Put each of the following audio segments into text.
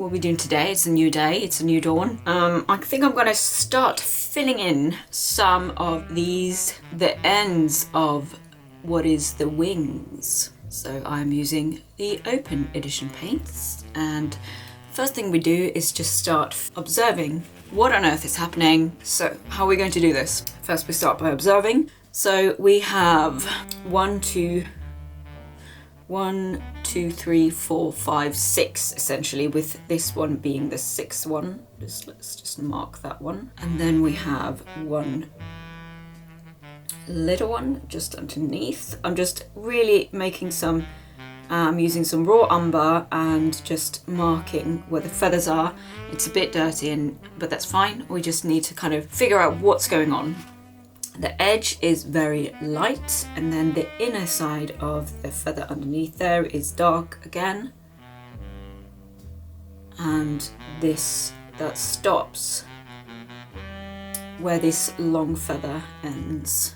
what we're doing today. It's a new day, it's a new dawn. I think I'm gonna start filling in some of the ends of what is the wings. So I'm using the open edition paints, and first thing we do is just start observing what on earth is happening. So how are we going to do this? First we start by observing. So we have 1, 2, 3, 4, 5, 6 essentially, with this one being the 6th one. Let's just mark that one. And then we have one little one just underneath. I'm just really making some, using some raw umber and just marking where the feathers are. It's a bit dirty, but that's fine. We just need to kind of figure out what's going on. The edge is very light, and then the inner side of the feather underneath there is dark again. And that stops where this long feather ends.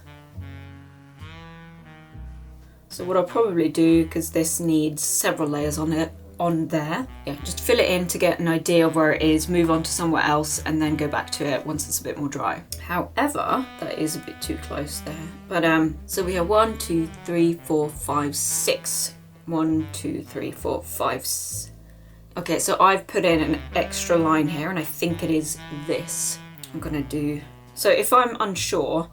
So what I'll probably do, because this needs several layers on there, just fill it in to get an idea of where it is, move on to somewhere else, and then go back to it once it's a bit more dry. However, that is a bit too close there. But so we have 1, 2, 3, 4, 5, 6. 1, 2, 3, 4, 5. Okay, so I've put in an extra line here, and I think it is this. I'm gonna do. So if I'm unsure,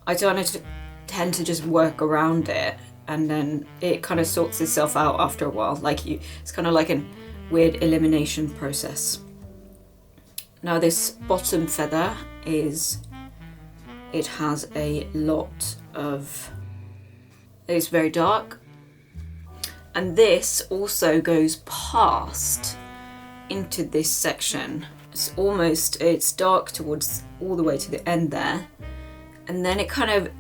I tend to just work around it, and then it kind of sorts itself out after a while. It's kind of like a weird elimination process. Now this bottom feather it has a lot of, it's very dark. And this also goes past into this section. It's dark towards all the way to the end there. And then it kind of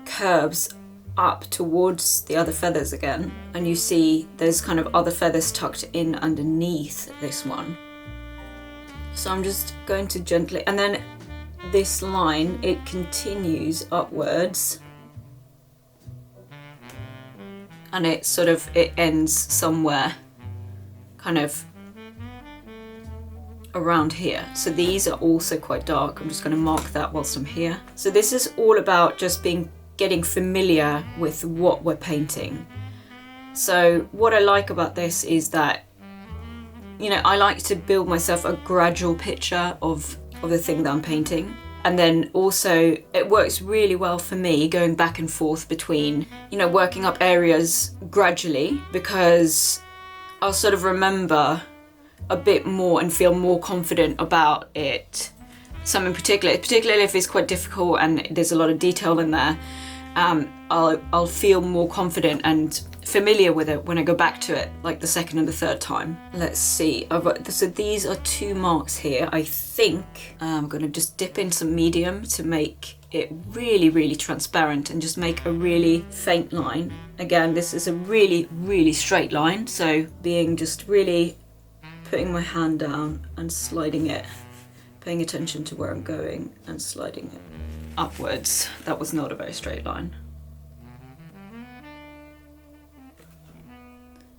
curves up towards the other feathers again, and you see there's kind of other feathers tucked in underneath this one. So I'm just going to gently, and then this line, it continues upwards, and it ends somewhere kind of around here. So these are also quite dark. I'm just going to mark that whilst I'm here. So this is all about just getting familiar with what we're painting. So what I like about this is that, I like to build myself a gradual picture of the thing that I'm painting. And then also it works really well for me going back and forth between, working up areas gradually, because I'll sort of remember a bit more and feel more confident about it. Something particularly if it's quite difficult and there's a lot of detail in there, I'll feel more confident and familiar with it when I go back to it, like the second and the third time. Let's see. So these are 2 marks here. I think I'm going to just dip in some medium to make it really, really transparent and just make a really faint line. Again, this is a really, really straight line. So just really putting my hand down and sliding it, paying attention to where I'm going and sliding it upwards. That was not a very straight line.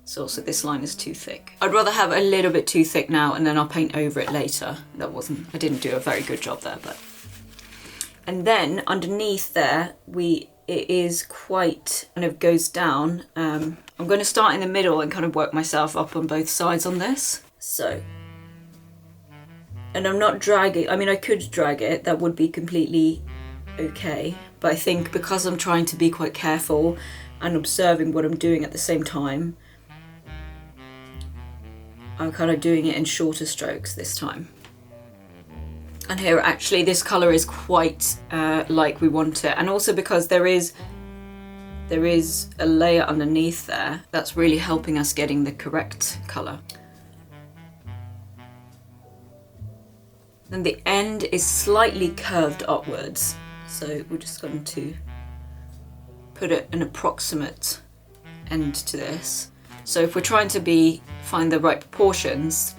So also this line is too thick. I'd rather have a little bit too thick now, and then I'll paint over it later. I didn't do a very good job there, but. And then underneath there, it is quite kind of goes down. I'm going to start in the middle and kind of work myself up on both sides on this. So. And I'm not dragging, I could drag it, that would be completely okay. But I think because I'm trying to be quite careful and observing what I'm doing at the same time, I'm kind of doing it in shorter strokes this time. And here actually this colour is quite like we want it. And also because there is a layer underneath there that's really helping us getting the correct colour. Then the end is slightly curved upwards. So we're just going to put an approximate end to this. So if we're trying to find the right proportions,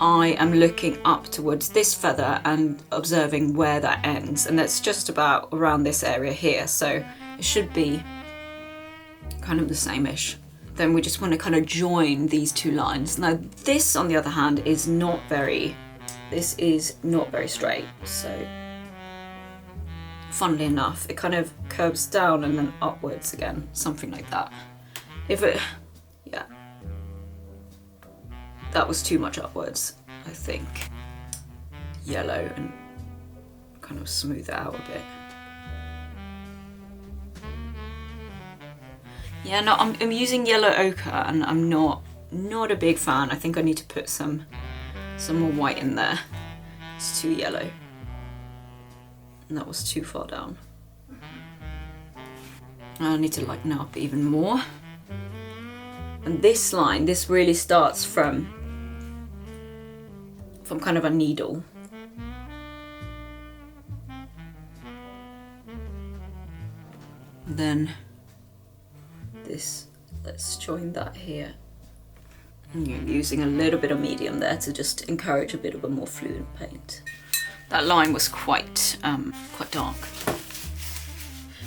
I am looking up towards this feather and observing where that ends. And that's just about around this area here. So it should be kind of the same-ish then we just want to kind of join these two lines. Now this, on the other hand, is not very straight. So funnily enough, it kind of curves down and then upwards again, something like that. Yeah, that was too much upwards, I think. Yellow and kind of smooth it out a bit. Yeah, no, I'm using yellow ochre, and I'm not a big fan. I think I need to put some more white in there. It's too yellow. And that was too far down. I need to lighten up even more. And this line, this really starts from kind of a needle. Then this, let's join that here. And you're using a little bit of medium there to just encourage a bit of a more fluid paint. That line was quite dark,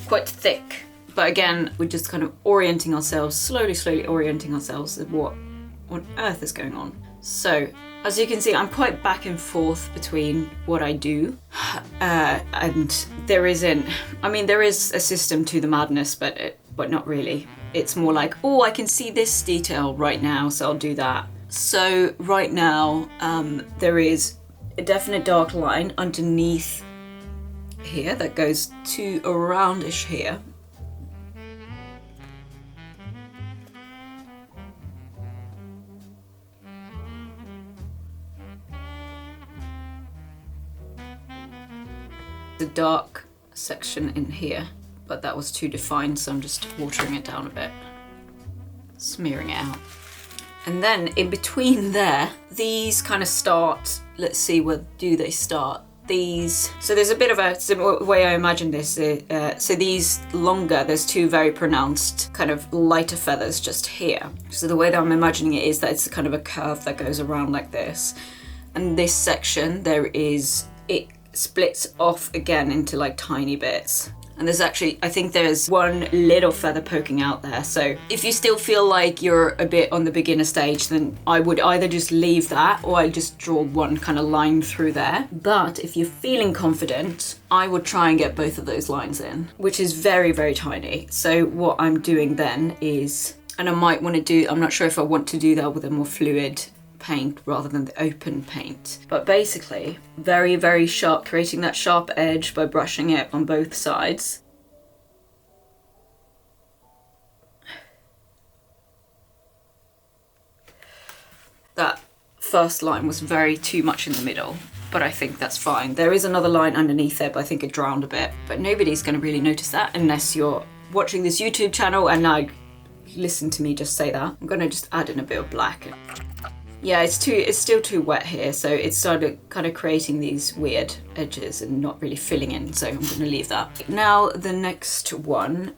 quite thick. But again, we're just kind of orienting ourselves, slowly orienting ourselves at what on earth is going on. So, as you can see, I'm quite back and forth between what I do, and there is a system to the madness, but not really. It's more like, oh, I can see this detail right now, so I'll do that. So right now, there is a definite dark line underneath here that goes to aroundish here. The dark section in here, but that was too defined, so I'm just watering it down a bit, smearing it out. And then in between there, these kind of start, let's see, where do they start? These, so there's a bit of a similar way I imagine this. So these longer, there's two very pronounced kind of lighter feathers just here. So the way that I'm imagining it is that it's kind of a curve that goes around like this. And this section, it splits off again into like tiny bits. And there's actually, I think there's one little feather poking out there. So if you still feel like you're a bit on the beginner stage, then I would either just leave that or I'd just draw one kind of line through there. But if you're feeling confident, I would try and get both of those lines in, which is very, very tiny. So what I'm doing then is, and I might want to do, I'm not sure if I want to do that with a more fluid paint rather than the open paint, but basically very, very sharp, creating that sharp edge by brushing it on both sides. That first line was very too much in the middle, but I think that's fine. There is another line underneath there, but I think it drowned a bit, but nobody's going to really notice that unless you're watching this YouTube channel and now listen to me just say that. I'm going to just add in a bit of black. Yeah, it's still too wet here, so it started kind of creating these weird edges and not really filling in, so I'm going to leave that. Now the next one,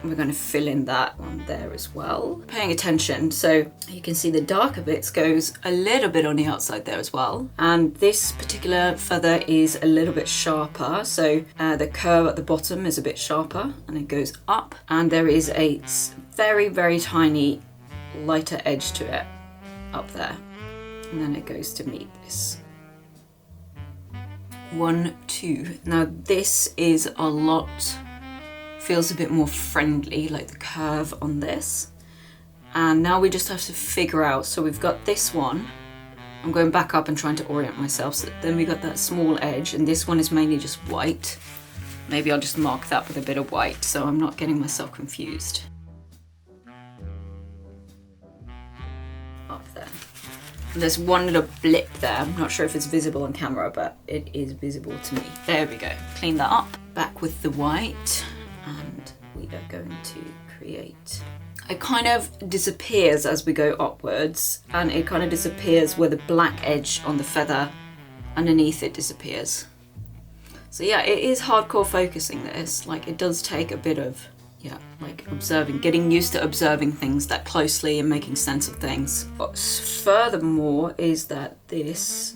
we're going to fill in that one there as well. Paying attention, so you can see the darker bits goes a little bit on the outside there as well. And this particular feather is a little bit sharper, so the curve at the bottom is a bit sharper and it goes up. And there is a very, very tiny lighter edge to it up there, and then it goes to meet this 1, 2. Now this is a lot, feels a bit more friendly, like the curve on this. And now we just have to figure out, so we've got this one, I'm going back up and trying to orient myself, so then we got that small edge, and this one is mainly just white. Maybe I'll just mark that with a bit of white so I'm not getting myself confused. Up there. And there's one little blip there. I'm not sure if it's visible on camera, but it is visible to me. There we go. Clean that up. Back with the white, and we are going to create. It kind of disappears as we go upwards, and it kind of disappears where the black edge on the feather underneath it disappears. So yeah, it is hardcore focusing this. Like, it does take a bit of, yeah, like observing, getting used to observing things that closely and making sense of things. But furthermore is that this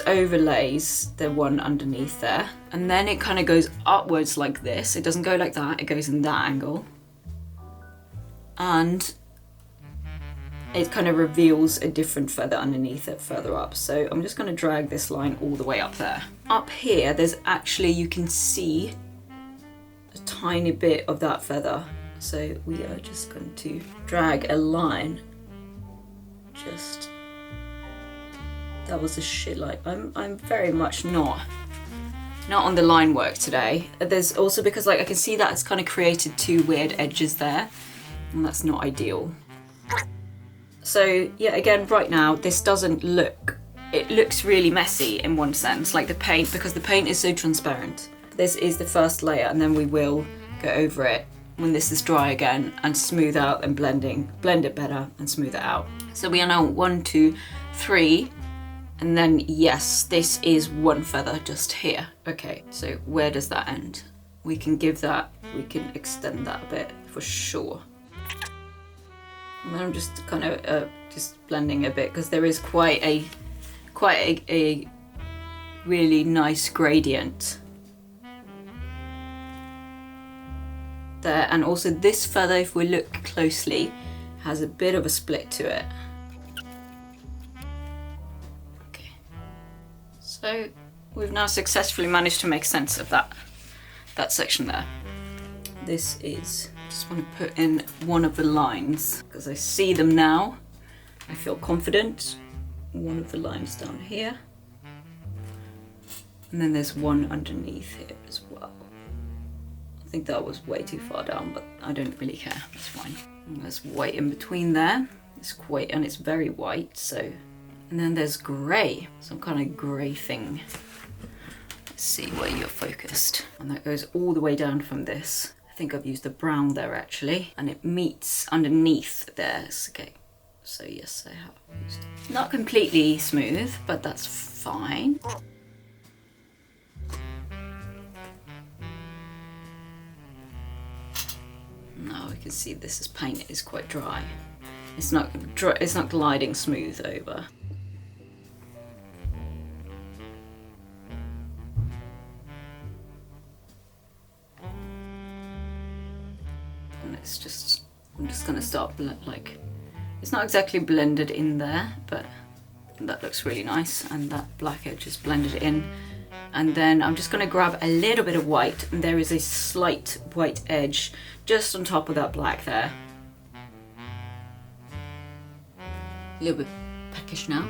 overlays the one underneath there, and then it kind of goes upwards like this. It doesn't go like that, it goes in that angle. and it kind of reveals a different feather underneath it further up. So I'm just going to drag this line all the way up there. Up here, there's actually, you can see a tiny bit of that feather. So we are just going to drag a line. Just, that was a shit line. I'm very much not on the line work today. There's also, because like I can see that it's kind of created two weird edges there, and that's not ideal. So yeah, again, right now, this doesn't look, it looks really messy in one sense, like the paint, because the paint is so transparent. This is the first layer, and then we will go over it when this is dry again and smooth out and blend it better and smooth it out. So we are now 1, 2, 3, and then yes, this is one feather just here. Okay, so where does that end? We can extend that a bit for sure. And then I'm just kind of just blending a bit, because there is quite a really nice gradient there. And also this feather, if we look closely, has a bit of a split to it. Okay, so we've now successfully managed to make sense of that section there. This is, just want to put in one of the lines because I see them now. I feel confident. One of the lines down here, and then there's one underneath here as well. I think that was way too far down, but I don't really care, that's fine. And there's white in between there. It's quite, and it's very white, so. And then there's grey, some kind of grey thing. Let's see where you're focused. And that goes all the way down from this. I think I've used the brown there actually, and it meets underneath there. Okay, so yes, I have used it. Not completely smooth, but that's fine. Now we can see this paint is quite dry. It's not gliding smooth over. And it's just, I'm just gonna start like, it's not exactly blended in there, but that looks really nice, and that black edge is blended in. And then I'm just going to grab a little bit of white, and there is a slight white edge just on top of that black there. A little bit peckish now.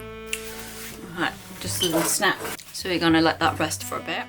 Alright, just a little snap. So we're going to let that rest for a bit.